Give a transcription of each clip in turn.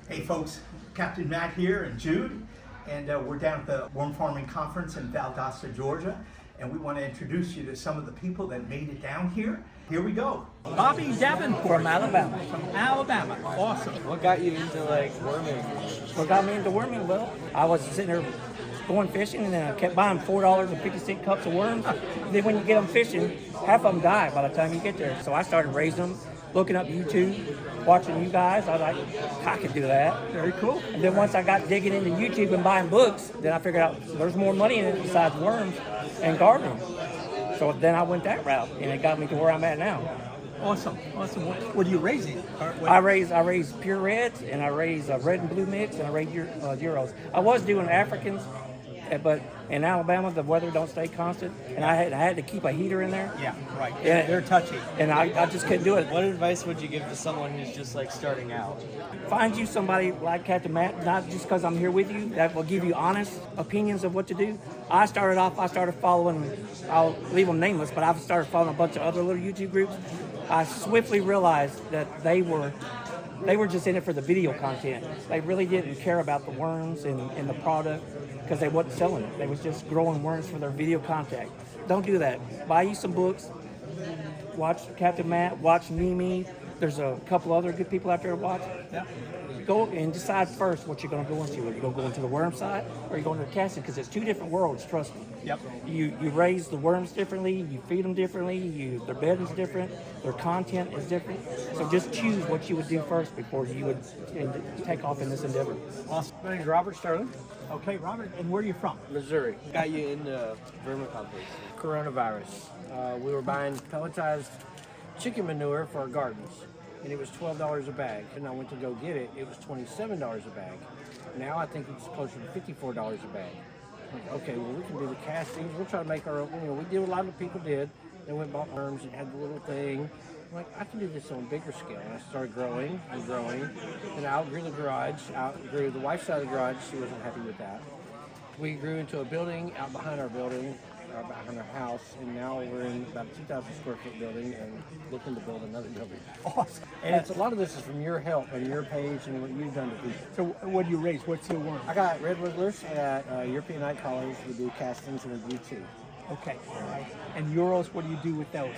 Hey folks, Captain Matt here and Jude, and we're down at the Worm Farming Conference in Valdosta, Georgia, and we want to introduce you to some of the people that made it down here. Here we go. Bobby Davenport From Alabama. From Alabama. Awesome. What got you into worming? What got me into worming? Well, I was sitting there going fishing, and then I kept buying $4.50 cups of worms. Then when you get them fishing, half of them die by the time you get there. So I started raising them, looking up YouTube, watching you guys. I was like, I could do that. Very cool. And then once I got digging into YouTube and buying books, then I figured out there's more money in it besides worms and gardening. So then I went that route, and it got me to where I'm at now. Awesome. Awesome. What are you raising? I raise pure reds, and I raise red and blue mix, and I raise Euros. I was doing Africans, but in Alabama the weather don't stay constant, and I had to keep a heater in there. Yeah, right. Yeah. They're touchy. And I just couldn't do it. What advice would you give to someone who's just starting out? Find you somebody like Captain Matt, not just because I'm here with you, that will give you honest opinions of what to do. I started following, I'll leave them nameless, but I've started following a bunch of other little YouTube groups. I swiftly realized that they were just in it for the video content. They really didn't care about the worms and the product because they wasn't selling it. They was just growing worms for their video content. Don't do that. Buy you some books. Watch Captain Matt. Watch Mimi. There's a couple other good people out there to watch. Yeah. Go and decide first what you're going to go into. Are you going to go into the worm side or are you going to the casting? Because it's two different worlds, trust me. Yep. You raise the worms differently, you feed them differently, their bedding's different, their content is different. So just choose what you would do first before you would take off in this endeavor. Awesome. My name's Robert Sterling. Okay, Robert, and where are you from? Missouri. What got you into vermicompost? Coronavirus. We were buying pelletized chicken manure for our gardens, and it was $12 a bag. And I went to go get it, it was $27 a bag. Now I think it's closer to $54 a bag. Okay, well, we can do the castings. We'll try to make our own. We did what a lot of people did. They went and bought worms and had the little thing. I'm like, I can do this on a bigger scale. And I started growing and growing. And I outgrew the garage, outgrew the wife's side of the garage. She wasn't happy with that. We grew into a building out behind our building, behind our house, and now we're in about a 2,000 square foot building and looking to build another building. Awesome. And it's a lot of this is from your help and your page and what you've done to people. So what do you raise? What's your worm? I got red wigglers, I got European night collars. We do castings and we do too. Okay. All right. And Euros, what do you do with those?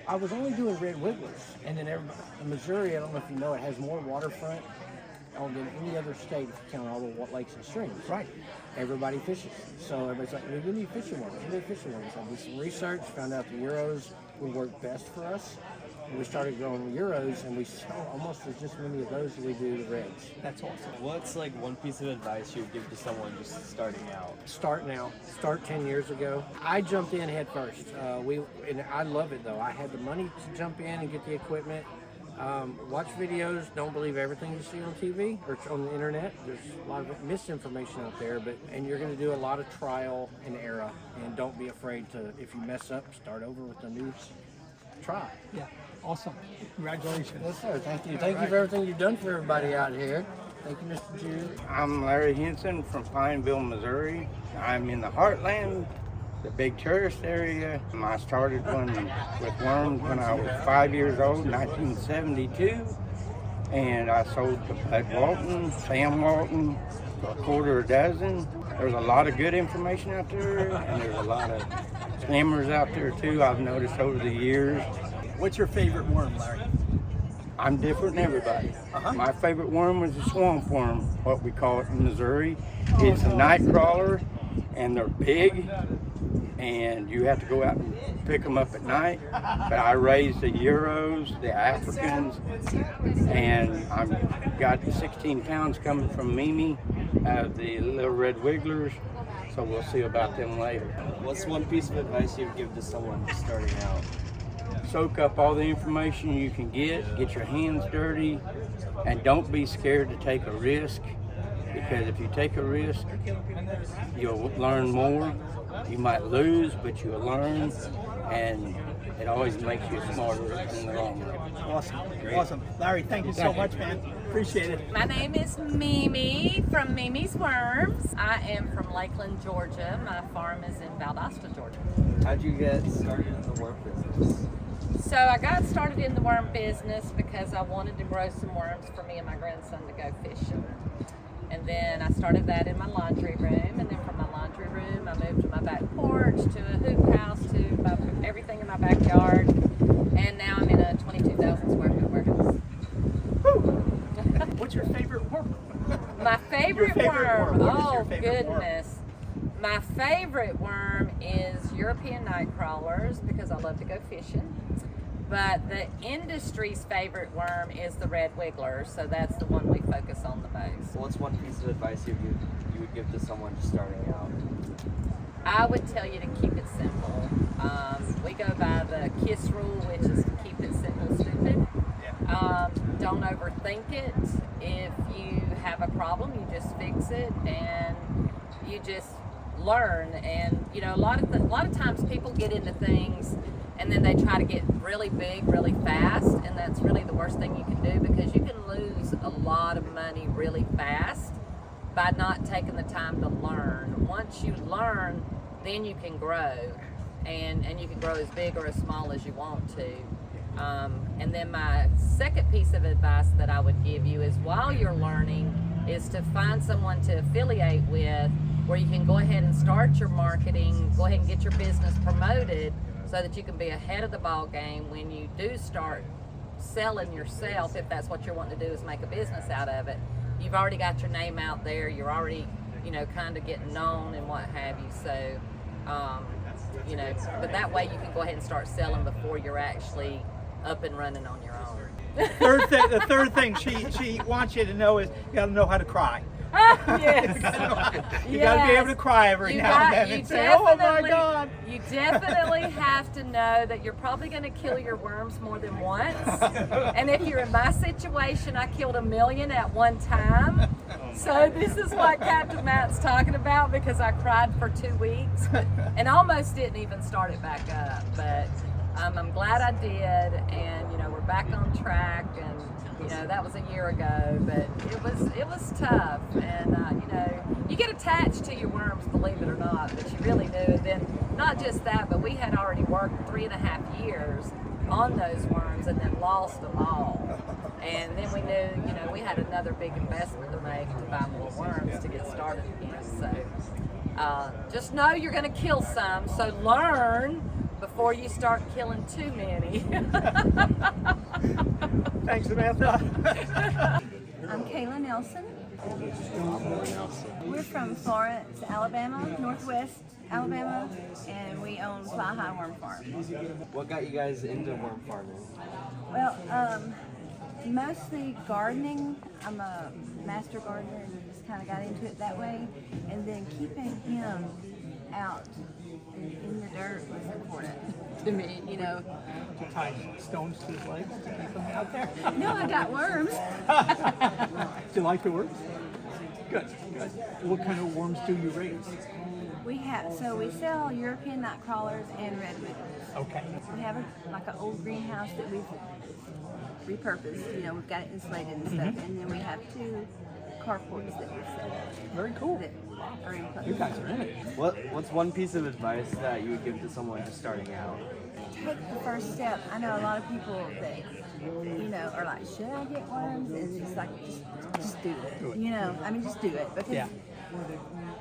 I was only doing red wigglers, and then everybody, in Missouri, I don't know if you know, it has more waterfront than any other state if you count all the lakes and streams. Right. Everybody fishes. So everybody's like, well, you need fishing worms. You need fishing worms. I did some research, found out the Euros would work best for us. And we started growing Euros, and we sell almost as just many of those as we do the reds. That's awesome. What's one piece of advice you would give to someone just starting out? Start now. Start 10 years ago. I jumped in head first. And I love it though. I had the money to jump in and get the equipment. Watch videos. Don't believe everything you see on TV or on the internet. There's a lot of misinformation out there, and you're going to do a lot of trial and error. And don't be afraid to, if you mess up, start over with a new try. Yeah. Awesome. Congratulations. Yes, sir. Thank you. Thank you for everything you've done for everybody out here. Thank you, Mr. Jude. I'm Larry Henson from Pineville, Missouri. I'm in the heartland, the big tourist area. I started with worms when I was 5 years old, 1972. And I sold to Bud Walton, Sam Walton, for a quarter a dozen. There's a lot of good information out there, and there's a lot of scammers out there too, I've noticed over the years. What's your favorite worm, Larry? I'm different than everybody. My favorite worm was the swamp worm, what we call it in Missouri. It's a night crawler, and they're big, and you have to go out and pick them up at night. But I raised the Euros, the Africans, and I've got 16 pounds coming from Mimi, the little red wigglers. So we'll see about them later. What's one piece of advice you'd give to someone just starting out? Soak up all the information you can get your hands dirty, and don't be scared to take a risk, because if you take a risk, you'll learn more. You might lose, but you'll learn, and it always makes you smarter in the long run. Awesome. Awesome. Larry, thank you so much, man. Appreciate it. My name is Mimi from Mimi's Worms. I am from Lakeland, Georgia. My farm is in Valdosta, Georgia. How'd you get started in the worm business? So I got started in the worm business because I wanted to grow some worms for me and my grandson to go fishing. And then I started that in my laundry room, and then from my laundry room I moved to my back porch, to a hoop house, to everything in my backyard, and now I'm in a 22,000 square foot warehouse. What's your favorite worm? My favorite, Your favorite worm. What is Oh your favorite worm? goodness. My favorite worm is European night crawlers because I love to go fishing. But the industry's favorite worm is the red wiggler, so that's the one we focus on the most. So what's one piece of advice you would give to someone just starting out? I would tell you to keep it simple. We go by the KISS rule, which is to keep it simple, stupid. Don't overthink it. If you have a problem, you just fix it, and you just learn. And you know, a lot of times people get into things and then they try to get really big really fast, and that's really the worst thing you can do, because you can lose a lot of money really fast by not taking the time to learn. Once you learn, then you can grow, and you can grow as big or as small as you want to. And then my second piece of advice that I would give you is, while you're learning, is to find someone to affiliate with, where you can go ahead and start your marketing, go ahead and get your business promoted, so that you can be ahead of the ball game when you do start selling yourself. If that's what you're wanting to do, is make a business out of it, you've already got your name out there, you're already, you know, kind of getting known and what have you. So you know, but that way you can go ahead and start selling before you're actually up and running on your own. The third thing she wants you to know is you got to know how to cry. Yes. You got to be able to cry every now and then and say, "Oh my God!" You definitely have to know that you're probably going to kill your worms more than once. And if you're in my situation, I killed 1 million at one time. So this is what Captain Matt's talking about, because I cried for 2 weeks and almost didn't even start it back up. But I'm glad I did, and you know, we're back on track. And you know, that was a year ago, but it was tough. And you know, you get attached to your worms, believe it or not, but you really do. And then not just that, but we had already worked 3.5 years on those worms and then lost them all. And then we knew, you know, we had another big investment to make to buy more worms to get started again. So just know you're going to kill some, so learn before you start killing too many. Thanks, Samantha. I'm Kayla Nelson. We're from Florence, Alabama, Northwest Alabama, and we own Fly High Worm Farm. What got you guys into worm farming? Well, mostly gardening. I'm a master gardener and just kind of got into it that way. And then keeping him out in the dirt was important to me, you know. To tie stones to his legs to keep him out there. No, I got worms. Do you like the worms? Good, good. What kind of worms do you raise? We sell European night crawlers and red wigglers. Okay. We have like an old greenhouse that we've repurposed. You know, we've got it insulated and stuff, and then we have 2 carports that we've set up. Very cool. That are in place. You guys are in it. What's one piece of advice that you would give to someone just starting out? Take the first step. I know a lot of people that, you know, are like, should I get worms? And it's like, just do it. You know, I mean, just do it, because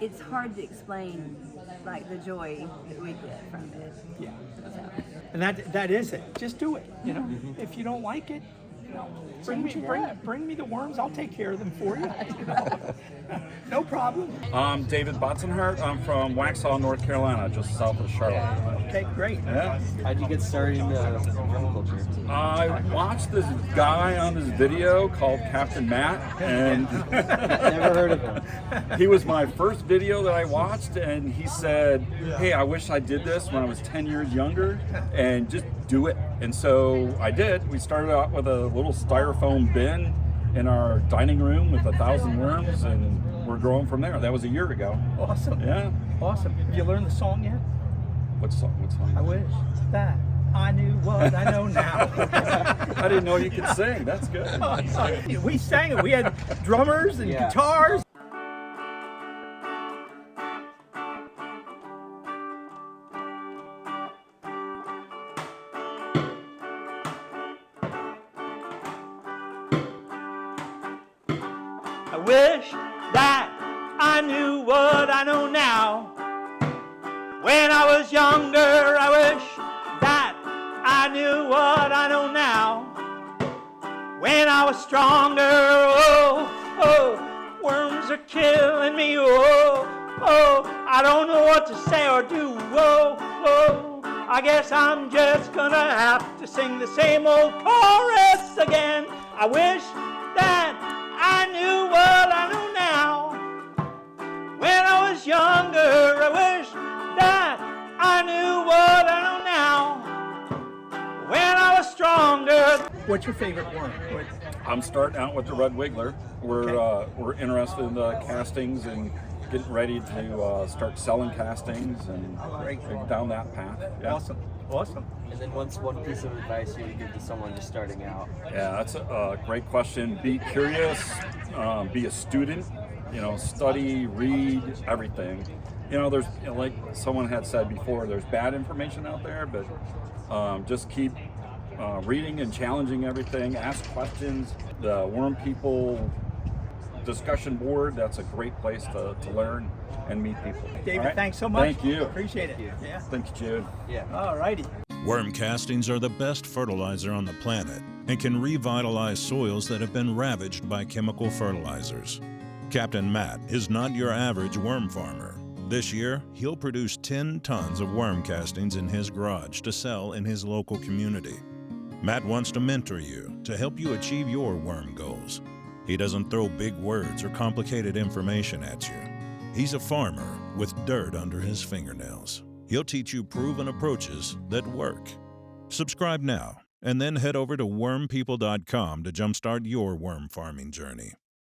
it's hard to explain, like, the joy that we get from it. Yeah. So, And that is it. Just do it. You know, if you don't like it, you know, bring me the worms. I'll take care of them for you. You know? No problem. I'm David Botzenhart. I'm from Waxhaw, North Carolina, just south of Charlotte. Okay, great. Yeah. How'd you get started in worm culture? I watched this guy on this video called Captain Matt, and Never heard of him. he was my first video that I watched, and he said, "Hey, I wish I did this when I was 10 years younger, and just do it." And so I did. We started out with a little styrofoam bin in our dining room with 1,000 worms, and we're growing from there. That was a year ago. Awesome. Yeah. Awesome. Have you learned the song yet? What song? I wish that I knew what I know now. I didn't know you could sing. That's good. We sang it. We had drummers and guitars. I wish that I knew what I know now. When I was younger, I wish that I knew what I know now. When I was stronger, oh, oh, worms are killing me, oh, oh, I don't know what to say or do, oh, oh, I guess I'm just gonna have to sing the same old chorus again. I wish that I knew what I know now. When I was younger, I wish that I knew what I know now. When I was stronger. What's your favorite worm? I'm starting out with the red wiggler. We're interested in the castings and getting ready to start selling castings and down that path. Yeah. Awesome. And then what's one piece of advice you would give to someone just starting out? Yeah, that's a great question. Be curious, be a student, study, read, everything. There's, like someone had said before, there's bad information out there, but just keep reading and challenging everything. Ask questions. The Worm People discussion board, that's a great place to learn and meet people. David, thanks so much. Thank you. Appreciate it. Yeah. Thank you, Jude. Yeah. All righty. Worm castings are the best fertilizer on the planet and can revitalize soils that have been ravaged by chemical fertilizers. Captain Matt is not your average worm farmer. This year, he'll produce 10 tons of worm castings in his garage to sell in his local community. Matt wants to mentor you to help you achieve your worm goals. He doesn't throw big words or complicated information at you. He's a farmer with dirt under his fingernails. He'll teach you proven approaches that work. Subscribe now and then head over to wormpeople.com to jumpstart your worm farming journey.